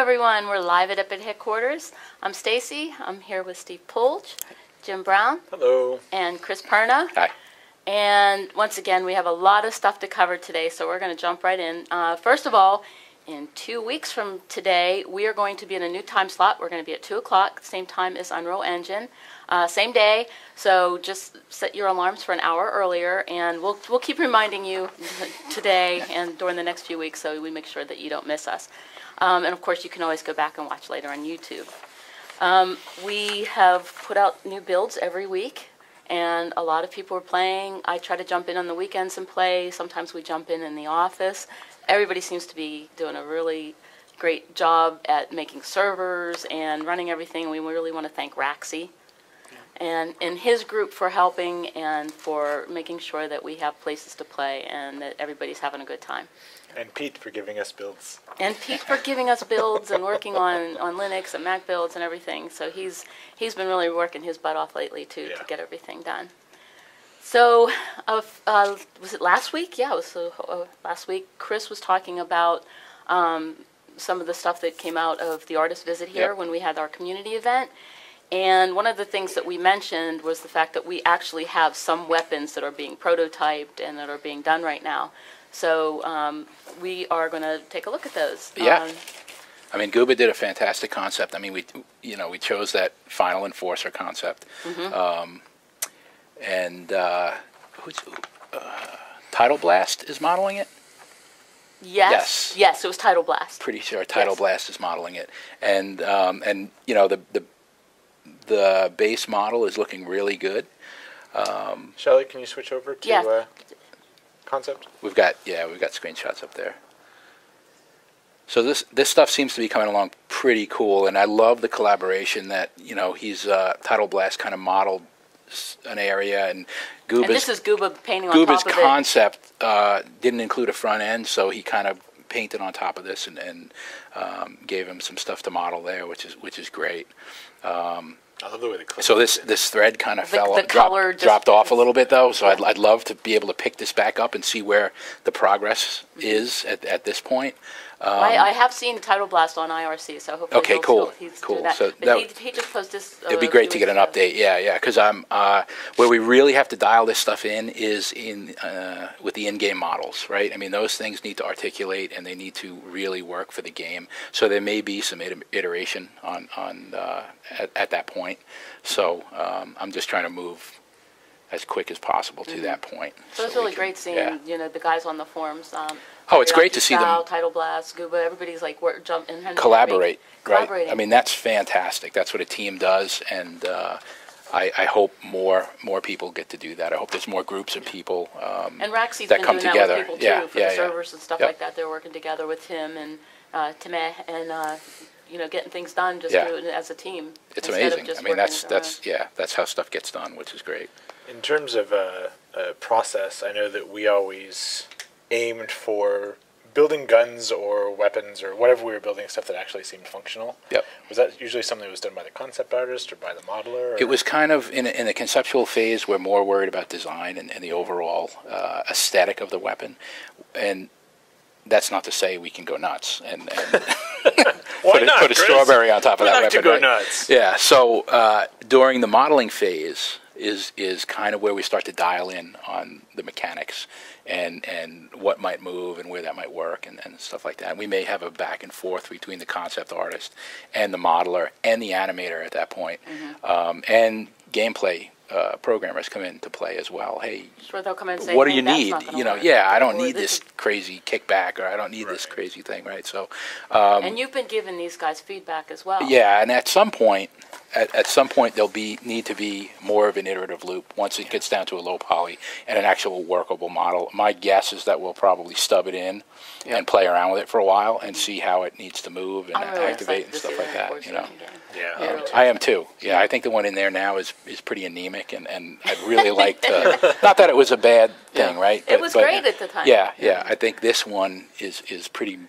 everyone. We're live at Epic Headquarters. I'm Stacy. I'm here with Steve Polge, Jim Brown. Hello. And Chris Perna. Hi. And once again, we have a lot of stuff to cover today, so we're going to jump right in. First of all, in 2 weeks from today, we are going to be in a new time slot. We're going to be at 2 o'clock, same time as Unreal Engine, same day. So just set your alarms for an hour earlier, and we'll keep reminding you today and during the next few weeks, so we make sure that you don't miss us. And of course, you can always go back and watch later on YouTube. We have put out new builds every week, and a lot of people are playing. I try to jump in on the weekends and play. Sometimes we jump in the office. Everybody seems to be doing a really great job at making servers and running everything. We really want to thank Raxi and his group for helping and for making sure that we have places to play and that everybody's having a good time. And Pete for giving us builds. And Pete for giving us builds and working on Linux and Mac builds and everything. So he's been really working his butt off lately too to get everything done. So was it last week? Yeah, it was last week. Chris was talking about some of the stuff that came out of the artist visit here when we had our community event. And one of the things that we mentioned was the fact that we actually have some weapons that are being prototyped and that are being done right now. So we are going to take a look at those. Yeah. I mean, Gooba did a fantastic concept. I mean, we chose that final enforcer concept. Mm-hmm. Tidal Blast is modeling it? Yes. Yes, it was Tidal Blast. Pretty sure Tidal Blast is modeling it. And you know, the base model is looking really good. Shelley, can you switch over to concept? We've got screenshots up there. So this stuff seems to be coming along pretty cool, and I love the collaboration that, you know, he's Tidal Blast kind of modeled an area, and Gooba's, and this is Gooba painting on top of it. Gooba's concept didn't include a front end, so he kind of painted on top of this and gave him some stuff to model there, which is great. I love the way the so this thread kind of dropped off a little bit though. So I'd love to be able to pick this back up and see where the progress is at this point. I have seen Tidal Blast on IRC, so hopefully he's doing that. So he just posted this. It'd be great to get an update. Yeah, because where we really have to dial this stuff in is with the in-game models, right? I mean, those things need to articulate and they need to really work for the game. So there may be some iteration at that point. So I'm just trying to move as quick as possible to that point. So it's really great seeing the guys on the forums. It's great to see them. Tidal Blast, Gooba, everybody's like collaborate, right? I mean, that's fantastic. That's what a team does, and I hope more people get to do that. I hope there's more groups of people and Raxi's that been come doing together. That with people too, for the servers and stuff like that. They're working together with him and Timeh and getting things done just as a team. It's amazing. I mean, that's how stuff gets done, which is great. In terms of process, I know that we always aimed for building guns or weapons or whatever we were building, stuff that actually seemed functional. Yep. Was that usually something that was done by the concept artist or by the modeler? Or? It was kind of in a conceptual phase. We're more worried about design and the overall aesthetic of the weapon, and that's not to say we can go nuts and put a strawberry on top of that weapon. To go nuts. Yeah. So during the modeling phase is kind of where we start to dial in on the mechanics and what might move and where that might work and stuff like that. And we may have a back and forth between the concept artist and the modeler and the animator at that point. Mm-hmm. And gameplay programmers come into play as well. Hey, sure, they'll come in and say, what do you need? I don't need this is crazy kickback, or I don't need this crazy thing, right? So, and you've been giving these guys feedback as well. Yeah, and at some point there'll need to be more of an iterative loop once it gets down to a low poly and an actual workable model. My guess is that we'll probably stub it in and play around with it for a while and see how it needs to move and activate and stuff like that. I am too. Yeah, I think the one in there now is pretty anemic, and I'd really like to. Not that it was a bad thing, right? It was great at the time. Yeah. I think this one is pretty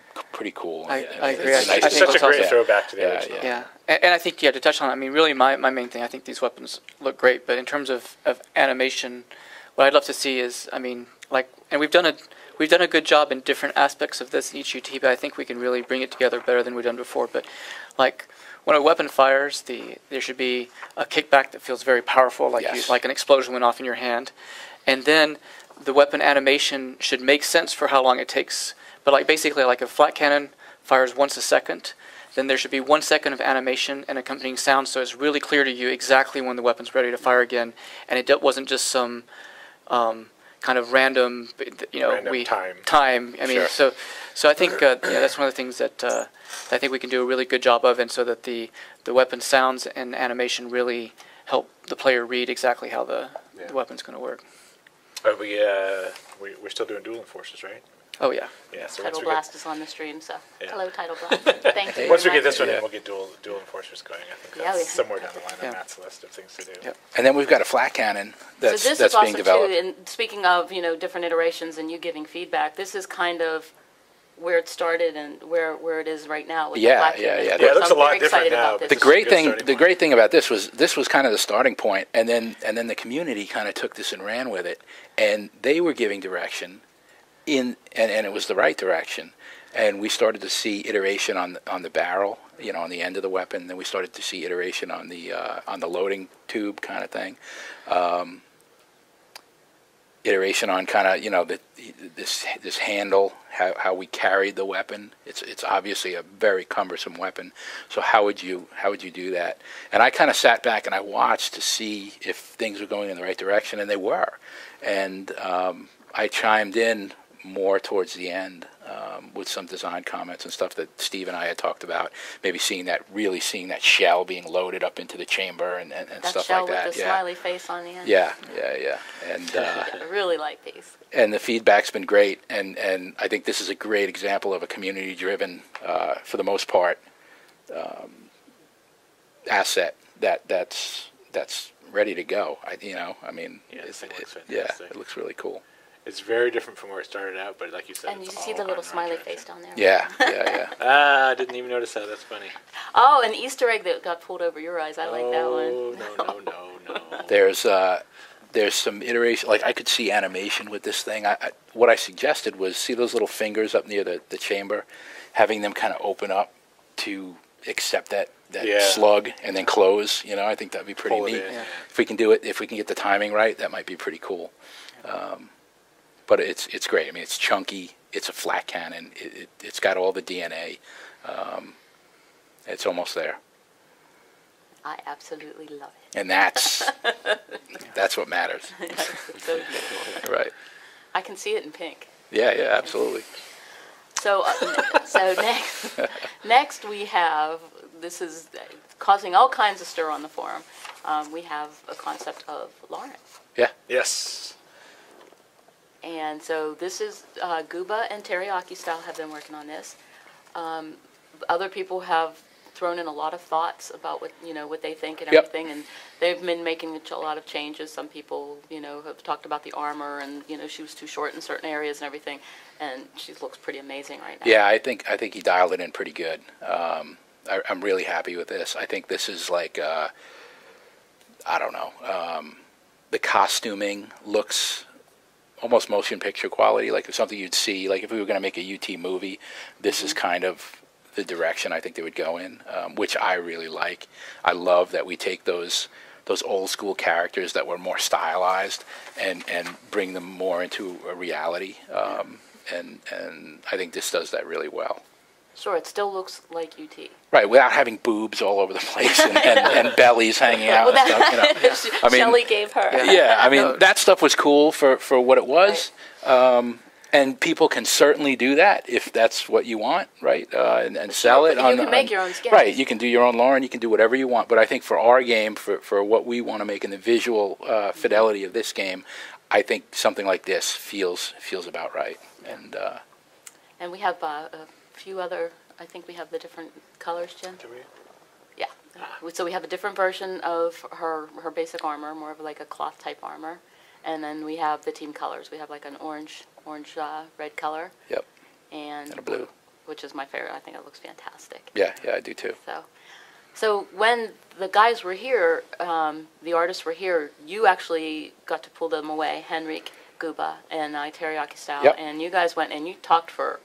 cool. I agree. It's such a great throwback to the original. Yeah. And I think, to touch on it, I mean, really my main thing, I think these weapons look great, but in terms of animation, what I'd love to see is, I mean, and we've done we've done a good job in different aspects of this in each UT, but I think we can really bring it together better than we've done before. But like when a weapon fires, there should be a kickback that feels very powerful, like Yes. like an explosion went off in your hand, and then the weapon animation should make sense for how long it takes. But like basically, like if Flak Cannon fires once a second, then there should be 1 second of animation and accompanying sound, so it's really clear to you exactly when the weapon's ready to fire again, and it wasn't just some kind of random, Random time. I mean, Sure. so I think that's one of the things that I think we can do a really good job of, and so that the weapon sounds and animation really help the player read exactly how the weapon's going to work. Are we're still doing dual enforcers, right? Oh yeah. Yeah. So Title once Blast is on the stream, so Yeah. hello, Title Blast. Thank you. once we very get this much. one in, Yeah. we'll get dual enforcers going. I think Yeah, that's we- somewhere down the line Yeah. on Matt's list of things to do. Yep. And then we've got a Flak Cannon that's So this that's is being also developed. too, and speaking of different iterations and you giving feedback, this is kind of where it started and where it is right now. With the Yeah, Flak yeah, Cannon. yeah. So Yeah, it looks I'm a lot very different excited now, about but this. The great good thing, starting the point. great thing about this was kind of the starting point, and then the community kind of took this and ran with it, and they were giving direction and it was the right direction, and we started to see iteration on the barrel, on the end of the weapon. Then we started to see iteration on the loading tube kind of thing. Iteration on kind of this handle, how we carried the weapon. It's obviously a very cumbersome weapon. So how would you do that? And I kind of sat back and I watched to see if things were going in the right direction, and they were. And I chimed in more towards the end with some design comments and stuff that Steve and I had talked about. Maybe seeing that shell being loaded up into the chamber and That stuff shell like that. with the smiley face on the end. Yeah. And I really like these. and the feedback's been great, and I think this is a great example of a community-driven, for the most part, asset that's ready to go. I mean, Yeah, this thing looks yeah, fantastic. it looks really cool. It's very different from where it started out, but like you said, And you it's see all the little on smiley direction. face down there. Yeah. I didn't even notice that. That's funny. Oh, an Easter egg that got pulled over your eyes. I like that one. No. There's some iteration. Like I could see animation with this thing. What I suggested was see those little fingers up near the chamber, having them kind of open up to accept that Yeah. slug and then close. I think that'd be pretty Pull it neat. in, yeah. If we can do it, if we can get the timing right, that might be pretty cool. But it's great. I mean, it's chunky. It's a Flak Cannon. It's got all the DNA. It's almost there, I absolutely love it. and that's what matters, It's so beautiful. right? I can see it in pink. Yeah, absolutely. So next we have, this is causing all kinds of stir on the forum. We have a concept of Lawrence. Yeah. Yes. And so this is Gooba and TeriyakiStyle have been working on this. Other people have thrown in a lot of thoughts about what they think and Yep. everything, and they've been making a lot of changes. Some people have talked about the armor, and she was too short in certain areas and everything, and she looks pretty amazing right now. Yeah, I think he dialed it in pretty good. I'm really happy with this. I think this is like I don't know. The costuming looks almost motion picture quality, like something you'd see. Like if we were going to make a UT movie, this is kind of the direction I think they would go in, which I really like. I love that we take those old school characters that were more stylized and bring them more into a reality. And I think this does that really well. Sure, it still looks like UT. Right, without having boobs all over the place and bellies hanging out Well, and stuff. I mean, Shelley gave her. yeah, I mean that stuff was cool for what it was, and people can certainly do that if that's what you want, right? And sell it. You can make your own skins. Right, you can do your own Lauren, you can do whatever you want. But I think for our game, for what we want to make in the visual fidelity of this game, I think something like this feels about right. And we have a few other, I think we have the different colors, Jim. Do we? Yeah. So we have a different version of her basic armor, more of like a cloth type armor. And then we have the team colors. We have like an orange red color. Yep. And a blue. Which is my favorite. I think it looks fantastic. Yeah, I do too. So when the guys were here, the artists were here, you actually got to pull them away. Henrik Gooba and TeriyakiStyle, Yep. and you guys went and you talked for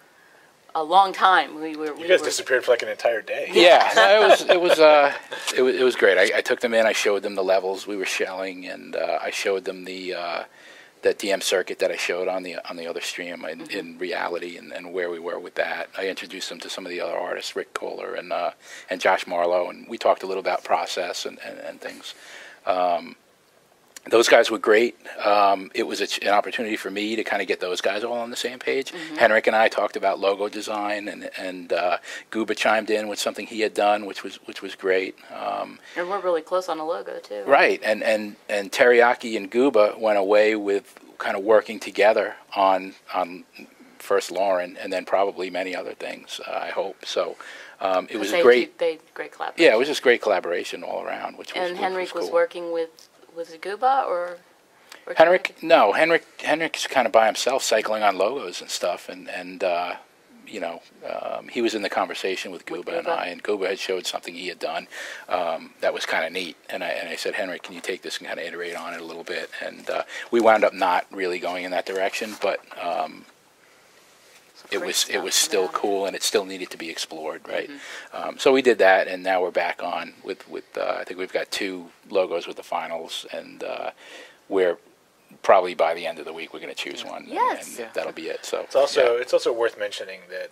a long time. You guys disappeared for like an entire day. Yeah, no, it was great. I took them in. I showed them the levels we were shelling, and I showed them that DM circuit that I showed on the other stream in reality, and where we were with that. I introduced them to some of the other artists, Rick Kohler and Josh Marlowe, and we talked a little about process and things. Those guys were great. It was an opportunity for me to kind of get those guys all on the same page. Henrik and I talked about logo design, and Gooba chimed in with something he had done, which was great. And we're really close on the logo too. Right, and Teriyaki and Gooba went away with kind of working together on first Lauren, and then probably many other things. I hope so. It was great. Great collaboration. Yeah, it was just great collaboration all around, which was. And Henrik was was cool. working with. Was it Gooba or Henrik? No, Henrik's kind of by himself, cycling on logos and stuff, and he was in the conversation with Gooba and I, and Gooba had showed something he had done that was kind of neat, and I said, Henrik, can you take this and kind of iterate on it a little bit? And we wound up not really going in that direction, but it was still cool, and it still needed to be explored, right? So we did that, and now we're back on with I think we've got 2 logos with the finals, and we're probably by the end of the week we're going to choose one, Yes. and that'll be it. So It's also worth mentioning that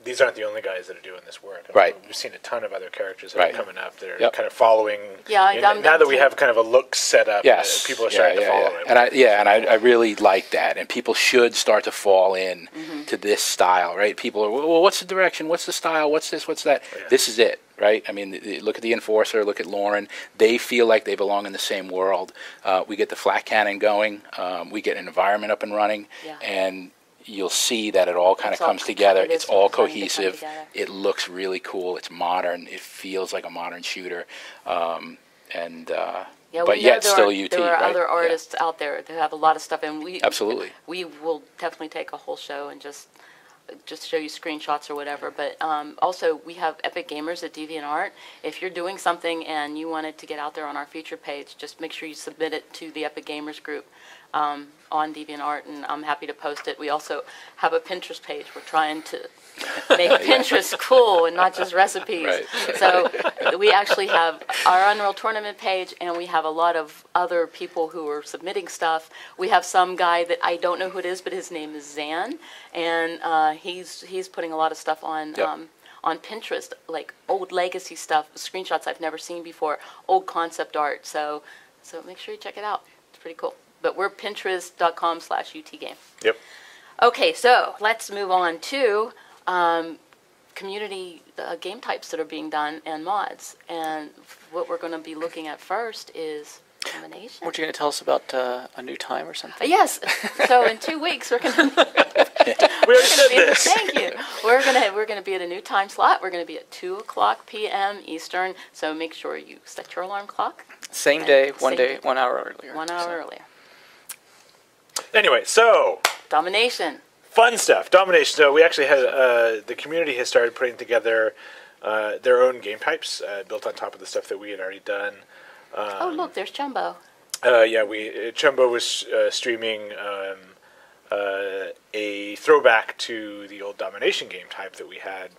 these aren't the only guys that are doing this work. Right. We've seen a ton of other characters that Right. are coming up that are Yep. kind of following. Yeah, now that we have kind of a look set up, Yes, people are starting to follow it. And I really like that, and people should start to fall in to this style, right? People are, well, what's the direction? What's the style? What's this? What's that? Yeah. This is it, right? I mean, look at the Enforcer, look at Lauren. They feel like they belong in the same world. We get the Flak Cannon going. We get an environment up and running, and you'll see that it all kind of comes together. It's all cohesive. It looks really cool. It's modern. It feels like a modern shooter. But yet still UT, there are right? other artists out there that have a lot of stuff, and Absolutely. we will definitely take a whole show and just show you screenshots or whatever. But also, we have Epic Gamers at DeviantArt. If you're doing something and you want it to get out there on our feature page, just make sure you submit it to the Epic Gamers group on DeviantArt, and I'm happy to post it. We also have a Pinterest page. We're trying to make Pinterest cool and not just recipes. Right. So we actually have our Unreal Tournament page, and we have a lot of other people who are submitting stuff. We have some guy that I don't know who it is, but his name is Zan, and he's putting a lot of stuff on on Pinterest, like old legacy stuff, screenshots I've never seen before, old concept art. So make sure you check it out. It's pretty cool. But we're pinterest.com/UTGame. Yep. Okay, so let's move on to community game types that are being done and mods. And what we're going to be looking at first is Domination. Weren't you going to tell us about a new time or something? Yes. So in 2 weeks we're going to We already said this. Thank you. We're gonna be at a new time slot. We're going to be at 2:00 p.m. Eastern. So make sure you set your alarm clock. Same day, Same day. 1 hour earlier. 1 hour earlier. Anyway, so Domination. fun stuff. Domination. So we actually had the community has started putting together their own game types built on top of the stuff that we had already done. Oh, look, there's Jumbo. Chumbo was streaming a throwback to the old Domination game type that we had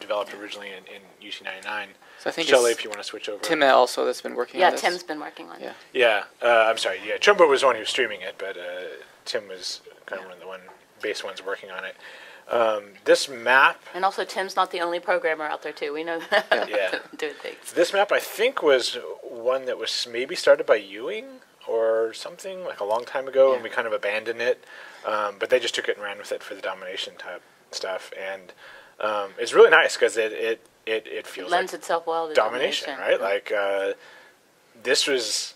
developed originally in UT99. So I think Shelley, it's if you want to switch over. Tim also that's been working on this. Tim's been working on it. Yeah. Yeah, I'm sorry. Yeah, Chumbo was the one who was streaming it, but Tim was kind of one of the base ones working on it. This map. And also, Tim's not the only programmer out there, too. We know that. Yeah. Doing things. This map, I think, was one that was maybe started by Ewing or something like a long time ago, and we kind of abandoned it. But they just took it and ran with it for the Domination type stuff, and it's really nice because it feels Lends like itself well to Domination, right? Like this was.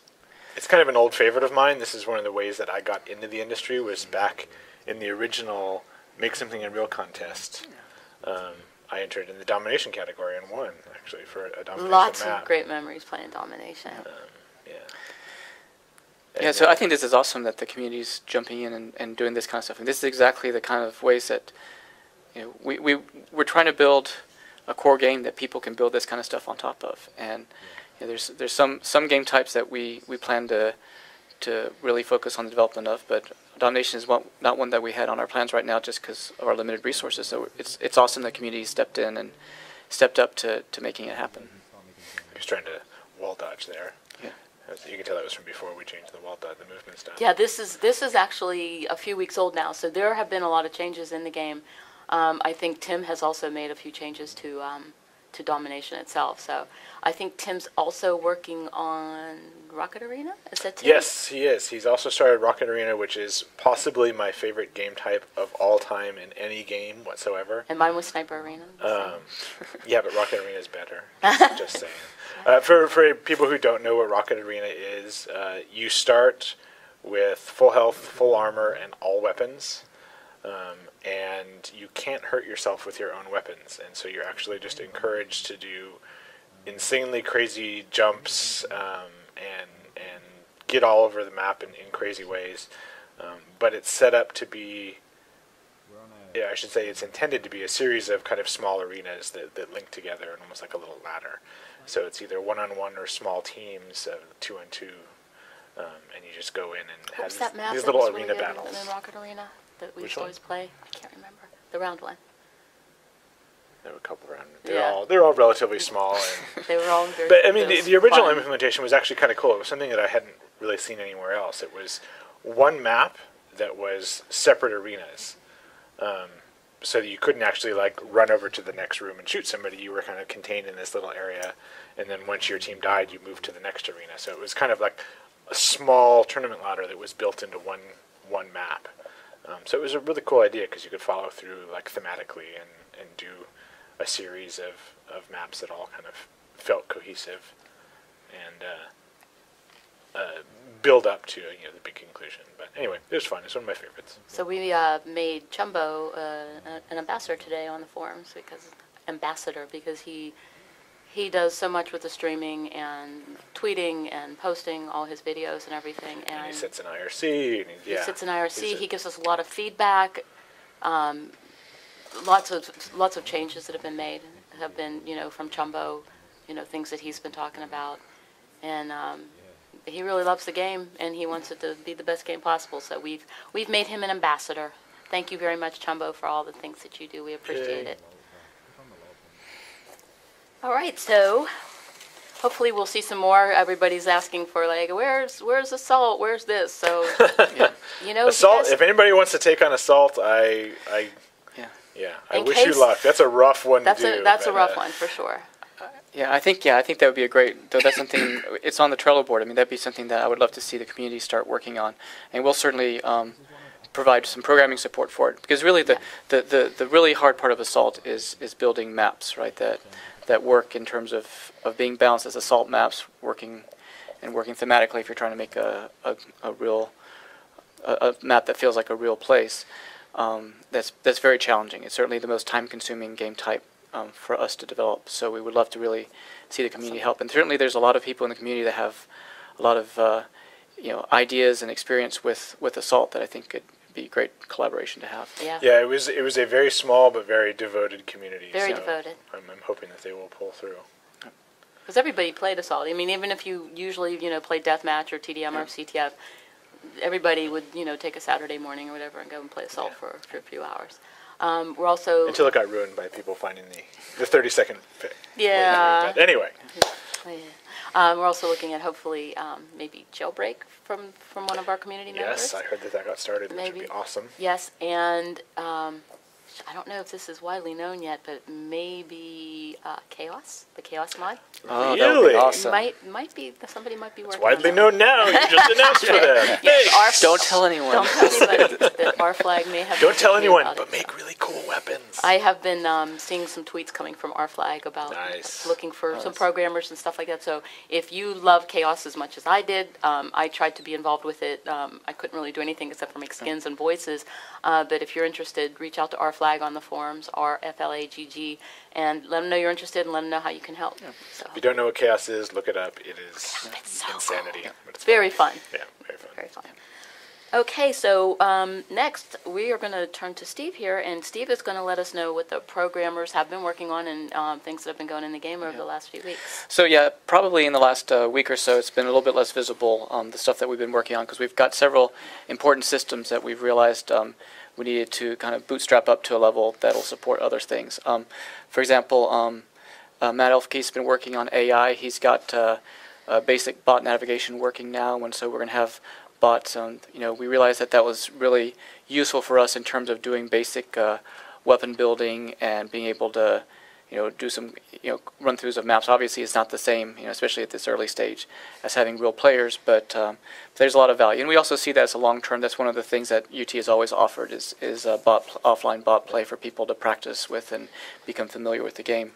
It's kind of an old favorite of mine. This is one of the ways that I got into the industry was back in the original Make Something Unreal contest. I entered in the Domination category and won, actually, for a Domination Lots map. of great memories playing Domination. Yeah, so I think this is awesome that the community's jumping in and doing this kind of stuff. And this is exactly the kind of ways that we're trying to build a core game that people can build this kind of stuff on top of. And there's some game types that we plan to to really focus on the development of. But Domination is not one that we had on our plans right now, just because of our limited resources. So it's awesome the community stepped in and stepped up to making it happen. He was trying to wall dodge there. Yeah. You can tell that was from before we changed the wall dodge, the movement stuff. Yeah, this is actually a few weeks old now, so there have been a lot of changes in the game. I think Tim has also made a few changes to Domination itself. So I think Tim's also working on Rocket Arena. Is that Tim? Yes, he is. He's also started Rocket Arena, which is possibly my favorite game type of all time in any game whatsoever. And mine was Sniper Arena. Yeah, but Rocket Arena is better. Just saying. For people who don't know what Rocket Arena is, you start with full health, full armor, and all weapons. And you can't hurt yourself with your own weapons, and so you're actually just encouraged to do insanely crazy jumps and get all over the map in crazy ways. But it's set up to be, I should say it's intended to be a series of kind of small arenas that link together in almost like a little ladder. So it's either one-on-one or small teams, 2-on-2, and you just go in and What was have that map these that little was really arena good battles. in Rocket Arena that we Which used to one? always play? I can't remember. The round one. There were a couple around. Yeah. They're all relatively small. And, They were all very. but I mean, it was the original fun. implementation was actually kind of cool. It was something that I hadn't really seen anywhere else. It was one map that was separate arenas, so that you couldn't actually like run over to the next room and shoot somebody. You were kind of contained in this little area, and then once your team died, you moved to the next arena. So it was kind of like a small tournament ladder that was built into one map. So it was a really cool idea because you could follow through like thematically and do a series of maps that all kind of felt cohesive and build up to the big conclusion. But anyway, it was fun. It's one of my favorites. So we made Chumbo an ambassador today on the forums because he does so much with the streaming and tweeting and posting all his videos and everything. And he sits in IRC. And he sits in IRC. He gives us a lot of feedback. Lots of changes that have been made have been from Chumbo, things that he's been talking about, and he really loves the game and he wants it to be the best game possible. So we've made him an ambassador. Thank you very much, Chumbo, for all the things that you do. We appreciate it. All right, so hopefully we'll see some more. Everybody's asking for like, where's Assault? Where's this? So Assault. If anybody wants to take on Assault, I wish you luck. That's a rough one to do. That's a rough one for sure. I think that would be a great. Though that's something. It's on the Trello board. I mean, that'd be something that I would love to see the community start working on, and we'll certainly provide some programming support for it. Because really, the really hard part of Assault is building maps, right? That work in terms of being balanced as Assault maps, working thematically. If you're trying to make a real map that feels like a real place, that's very challenging. It's certainly the most time-consuming game type for us to develop. So we would love to really see the community help. And certainly, there's a lot of people in the community that have a lot of ideas and experience with Assault that I think could be great collaboration to have. Yeah, it was a very small but very devoted community. Very devoted. I'm hoping that they will pull through. Because everybody played Assault. I mean, even if you usually play Deathmatch or TDM or CTF, everybody would take a Saturday morning or whatever and go and play Assault for a few hours. We're also until it got ruined by people finding the 30-second fix. Yeah. Anyway. We're also looking at hopefully maybe Jailbreak from one of our community members. Yes, I heard that got started, which would be awesome. Yes, and I don't know if this is widely known yet, but maybe Chaos, the Chaos mod. Oh, really? That would be awesome. Might be somebody might be working. It's widely on known now. You just announced for them. Yes, Don't tell anyone. Don't tell anybody that our flag may have. Don't tell anyone, about but it. make really cool weapons. I have been seeing some tweets coming from our flag about looking for some programmers and stuff like that. So if you love Chaos as much as I did, I tried to be involved with it. I couldn't really do anything except for make skins and voices. But if you're interested, reach out to our flag on the forums, RFLAGG, and let them know you're interested and let them know how you can help. So. If you don't know what Chaos is, look it up. It is It's so insanity. cool. But It's very fun. Yeah, very fun. Very fun. Okay, so next we are going to turn to Steve here, and Steve is going to let us know what the programmers have been working on and things that have been going in the game over the last few weeks. So yeah, probably in the last week or so, it's been a little bit less visible, the stuff that we've been working on, because we've got several important systems that we've realized we needed to kind of bootstrap up to a level that'll support other things. For example, Matt Elfke's been working on AI. He's got basic bot navigation working now, and so we're going to have bots. We realized that was really useful for us in terms of doing basic weapon building and being able to, do some, run-throughs of maps. Obviously, it's not the same, especially at this early stage, as having real players, but there's a lot of value. And we also see that as a long-term. That's one of the things that UT has always offered is offline bot play for people to practice with and become familiar with the game.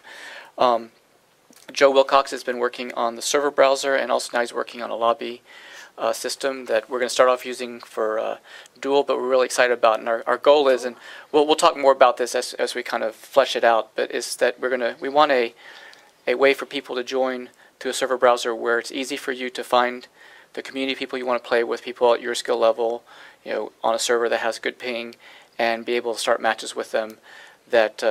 Joe Wilcox has been working on the server browser, and also now he's working on a lobby system that we're going to start off using for Duel, but we're really excited about. And our goal is, and we'll talk more about this as we kind of flesh it out, but is that we want a way for people to join to a server browser where it's easy for you to find the community people you want to play with, people at your skill level, on a server that has good ping, and be able to start matches with them. That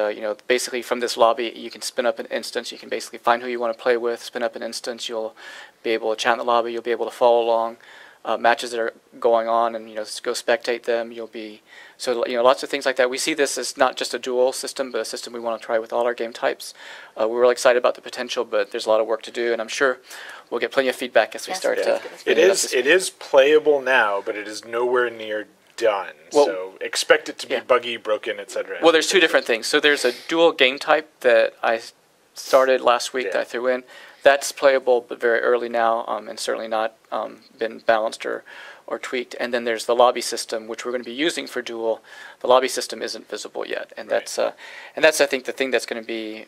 basically from this lobby you can spin up an instance. You can basically find who you want to play with, spin up an instance. You'll be able to chat in the lobby. You'll be able to follow along matches that are going on, and go spectate them. You'll be lots of things like that. We see this as not just a dual system, but a system we want to try with all our game types. We're really excited about the potential, but there's a lot of work to do, and I'm sure we'll get plenty of feedback as we start. It is playable now, but it is nowhere near done. Well, so expect it to be buggy, broken, etc. Well, there's two different things. So there's a dual game type that I started last week that I threw in. That's playable, but very early now, and certainly not been balanced or tweaked. And then there's the lobby system, which we're going to be using for Duel. The lobby system isn't visible yet, and that's I think the thing that's going to be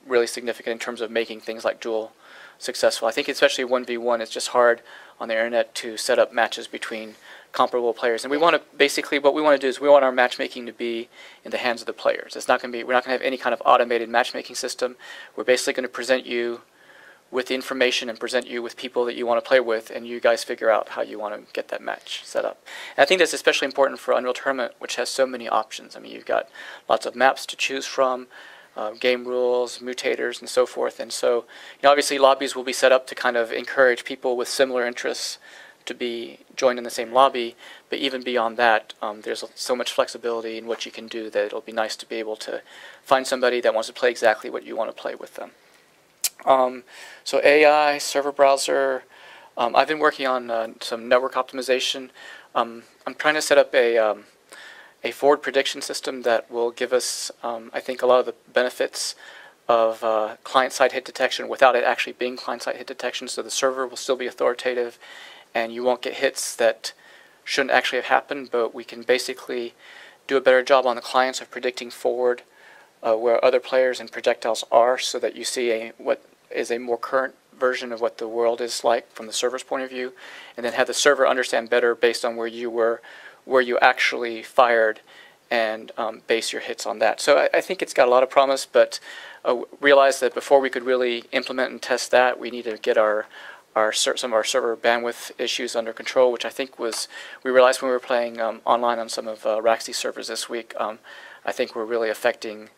really significant in terms of making things like Duel successful. I think especially 1v1, it's just hard on the internet to set up matches between comparable players, and we want to what we want to do is we want our matchmaking to be in the hands of the players. It's not going to be, we're not going to have any kind of automated matchmaking system. We're basically going to present you with the information and present you with people that you want to play with, and you guys figure out how you want to get that match set up. And I think that's especially important for Unreal Tournament, which has so many options. I mean, you've got lots of maps to choose from, game rules, mutators, and so forth. And so, obviously lobbies will be set up to kind of encourage people with similar interests to be joined in the same lobby, but even beyond that, there's so much flexibility in what you can do that it'll be nice to be able to find somebody that wants to play exactly what you want to play with them. So AI, server browser, I've been working on some network optimization. I'm trying to set up a forward prediction system that will give us, I think, a lot of the benefits of client-side hit detection without it actually being client-side hit detection, so the server will still be authoritative, and you won't get hits that shouldn't actually have happened, but we can basically do a better job on the clients of predicting forward where other players and projectiles are, so that you see what is a more current version of what the world is like from the server's point of view, and then have the server understand better based on where you were, where you actually fired, and base your hits on that. So I think it's got a lot of promise, but realize that before we could really implement and test that, we need to get some of our server bandwidth issues under control, which I think we realized when we were playing online on some of Raxi's servers this week. I think we're really affecting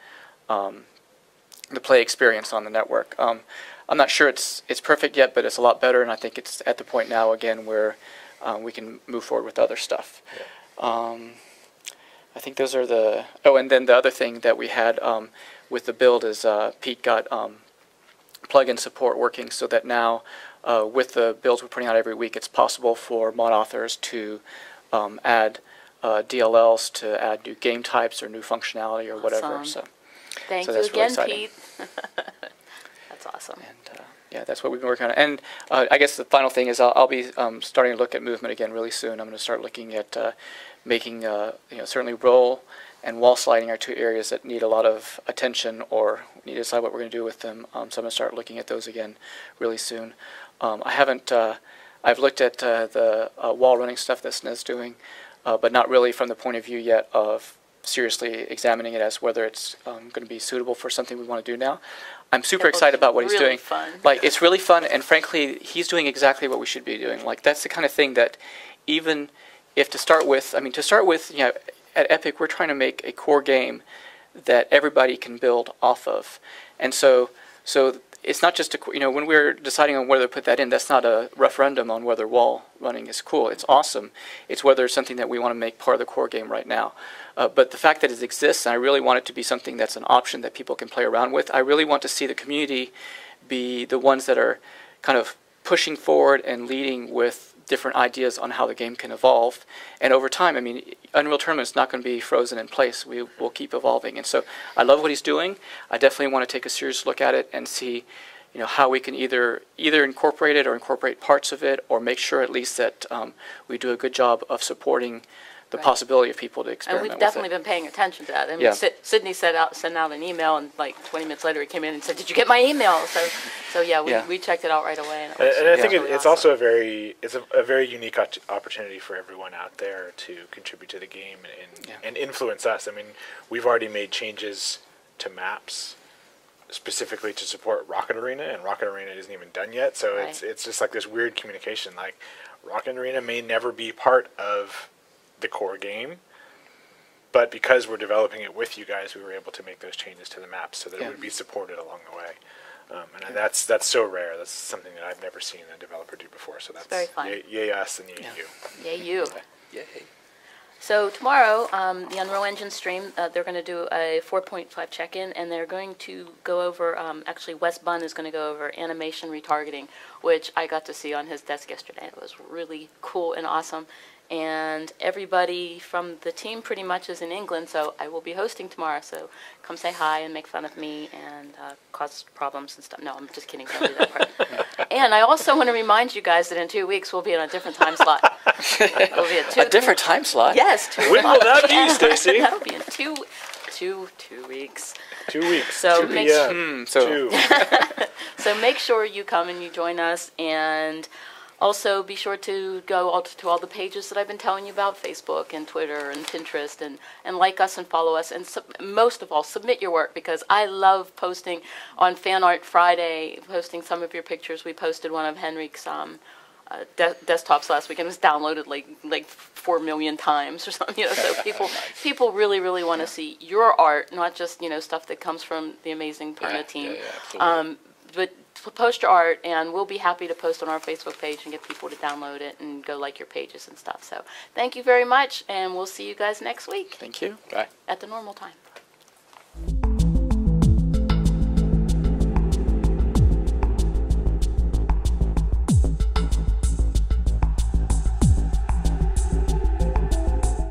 the play experience on the network. I'm not sure it's perfect yet, but it's a lot better, and I think it's at the point now again where we can move forward with other stuff. Yeah. I think those are the. Oh, and then the other thing that we had with the build is Pete got plugin support working, so that now with the builds we're putting out every week, it's possible for mod authors to add DLLs, to add new game types or new functionality or whatever. Awesome. So thank you that's again, really Pete. That's awesome. And yeah, that's what we've been working on. And I guess the final thing is I'll be starting to look at movement again really soon. I'm going to start looking at making certainly roll and wall sliding are two areas that need a lot of attention, or we need to decide what we're going to do with them. So I'm going to start looking at those again really soon. I've looked at the wall running stuff that SNES's doing, but not really from the point of view yet of seriously examining it as whether it's going to be suitable for something we want to do now. I'm super excited about what he's doing. Fun. Like, it's really fun, and frankly, he's doing exactly what we should be doing. Like, that's the kind of thing that even if to start with, at Epic we're trying to make a core game that everybody can build off of, and so it's not just when we're deciding on whether to put that in, that's not a referendum on whether wall running is cool. It's awesome. It's whether it's something that we want to make part of the core game right now. But the fact that it exists, and I really want it to be something that's an option that people can play around with. I really want to see the community be the ones that are kind of pushing forward and leading with different ideas on how the game can evolve. And over time, Unreal Tournament's not going to be frozen in place. We will keep evolving. And so I love what he's doing. I definitely want to take a serious look at it and see how we can either incorporate it or incorporate parts of it, or make sure at least that we do a good job of supporting the possibility of people to experiment with it. And we've definitely been paying attention to that. Sydney sent out an email, and like 20 minutes later he came in and said, "Did you get my email?" So we checked it out right away. And I think it's also a very unique opportunity for everyone out there to contribute to the game and influence us. We've already made changes to maps specifically to support Rocket Arena, and Rocket Arena isn't even done yet. So it's just like this weird communication. Like, Rocket Arena may never be part of the core game, but because we're developing it with you guys, we were able to make those changes to the map so that it would be supported along the way. And that's so rare. That's something that I've never seen a developer do before. So that's very fun. Yay us and yay you. Yay you. Yay. So tomorrow, the Unreal Engine stream, they're going to do a 4.5 check-in, and they're going to go over, actually Wes Bunn is going to go over animation retargeting, which I got to see on his desk yesterday. It was really cool and awesome. And everybody from the team pretty much is in England, so I will be hosting tomorrow. So come say hi and make fun of me and cause problems and stuff. No, I'm just kidding. Don't do that part. And I also want to remind you guys that in 2 weeks we'll be in a different time slot. We'll be at a different time slot? Yes. 2 When will that be, Stacy? That'll be in two weeks. 2 weeks. So 2 make p.m. So make sure you come and you join us, and also be sure to go to all the pages that I've been telling you about, Facebook and Twitter and Pinterest, and like us and follow us, and most of all, submit your work, because I love posting on Fan Art Friday, posting some of your pictures. We posted one of Henrik's desktops last week, and it was downloaded like 4 million times or something. So people really want to see your art, not just stuff that comes from the amazing Perna team. But post your art, and we'll be happy to post on our Facebook page and get people to download it and go like your pages and stuff. So thank you very much, and we'll see you guys next week. Thank you. Bye. At the normal time.